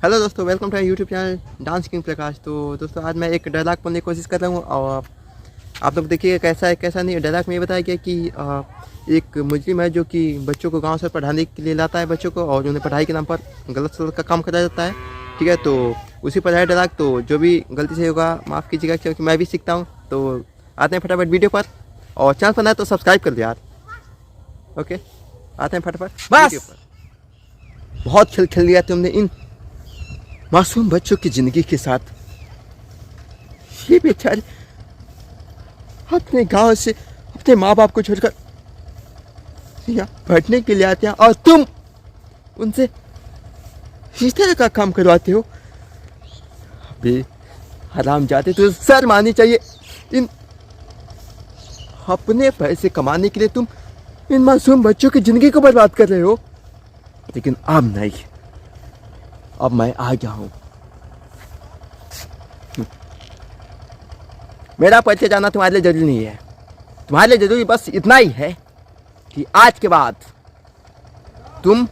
Hello दोस्तों, welcome to YouTube channel dance king Prakash. तो दोस्तों आज मैं एक डायलॉग बोलने की कोशिश कर रहा हूँ और आप लोग देखिए कैसा है कैसा नहीं। डायलॉग में ये बताया गया कि एक मुजरिम है जो कि बच्चों को गांव से पढ़ाने के लिए लाता है बच्चों को, और उन्हें पढ़ाई के नाम पर गलत सलत का काम कराया जाता है। ठीक है, तो उसी पर है डायलॉग। तो जो भी गलती से होगा माफ़ कीजिएगा, क्योंकि मैं भी सीखता हूँ। तो आते हैं फटाफट वीडियो पर, और चैनल पर नया तो सब्सक्राइब कर दो यार। ओके, आते हैं फटाफट वीडियो पर। बहुत खेल खेल लिया तुमने इन मासूम बच्चों की जिंदगी के साथ। ये बेचारे अपने गांव से अपने माँ बाप को छोड़कर यहाँ पढ़ने के लिए आते हैं, और तुम उनसे इस तरह का काम करवाते हो। अबे हराम जाते, तो शर्म आनी चाहिए। इन अपने पैसे कमाने के लिए तुम इन मासूम बच्चों की जिंदगी को बर्बाद कर रहे हो। लेकिन अब नहीं, अब मैं आ गया हूं। मेरा परिचय जानना तुम्हारे लिए जरूरी नहीं है। तुम्हारे लिए जरूरी बस इतना ही है कि आज के बाद तुम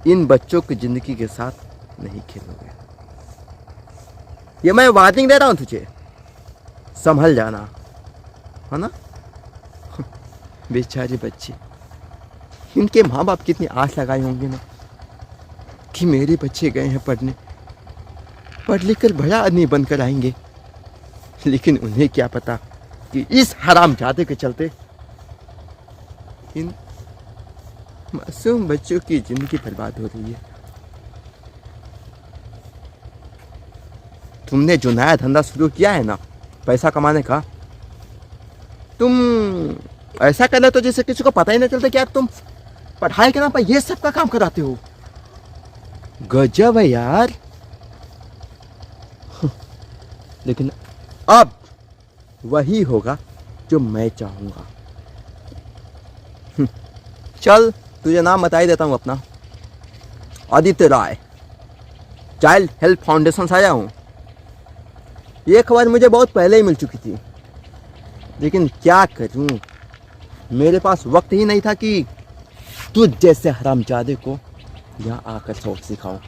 इन बच्चों की जिंदगी के साथ नहीं खेलोगे। ये मैं वार्निंग दे रहा हूं तुझे, संभल जाना, है ना। बेचारे बच्चे, इनके माँ बाप कितनी आस लगाए होंगे ना कि मेरे बच्चे गए हैं पढ़ने, पढ़ लिख कर बड़ा आदमी बनकर आएंगे। लेकिन उन्हें क्या पता कि इस हरामजादे के चलते इन मासूम बच्चों की जिंदगी बर्बाद हो रही है। तुमने जो नया धंधा शुरू किया है ना पैसा कमाने का, तुम ऐसा कर ले तो जैसे किसी को पता ही नहीं चलता कि यार तुम पढ़ाई के नाम पर ये सब का काम कराते हो। गजब है यार। लेकिन अब वही होगा जो मैं चाहूंगा। चल तुझे नाम बता ही देता हूं अपना, आदित्य राय, चाइल्ड हेल्प फाउंडेशन से आया हूं। ये खबर मुझे बहुत पहले ही मिल चुकी थी, लेकिन क्या करूं, मेरे पास वक्त ही नहीं था कि तुझ जैसे हरामजादे को यहाँ आकर सबक सिखाऊं।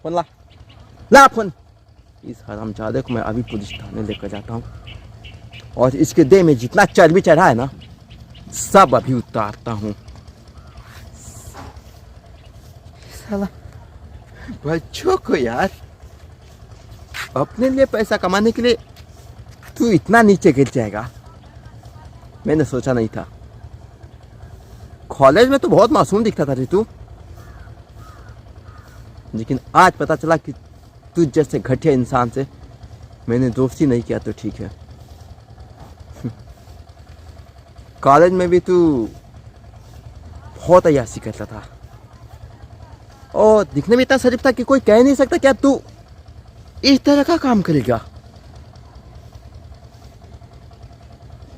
फोन ला, ला फोन। इस हरामजादे को मैं अभी पुलिस थाने लेकर जाता हूँ, और इसके देह में जितना चर्बी चढ़ा है ना सब अभी उतारता हूँ। साला बच्चों को यार अपने लिए पैसा कमाने के लिए तू इतना नीचे गिर जाएगा, मैंने सोचा नहीं था। कॉलेज में तो बहुत मासूम दिखता था रे तू, लेकिन आज पता चला कि तू जैसे घटिया इंसान से मैंने दोस्ती नहीं किया तो ठीक है। कॉलेज में भी तू बहुत अय्यासी करता था, और दिखने में इतना शरीफ था कि कोई कह नहीं सकता क्या तू इस तरह का काम करेगा।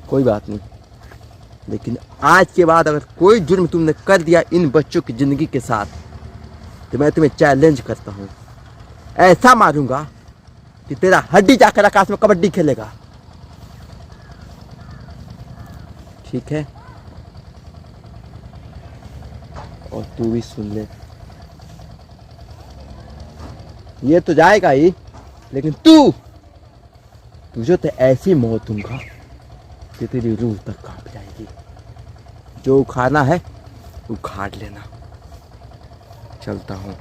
कोई बात नहीं, लेकिन आज के बाद अगर कोई जुर्म तुमने कर दिया इन बच्चों की जिंदगी के साथ, तो मैं तुम्हें चैलेंज करता हूं, ऐसा मारूंगा कि तेरा हड्डी जाकर आकाश में कबड्डी खेलेगा। ठीक है, और तू भी सुन ले, ये तो जाएगा ही, लेकिन तुझे तो ऐसी मौत दूंगा कि तेरी रूह तक कांप जाएगी। जो उखाड़ना है उखाड़ लेना। चलता हूँ।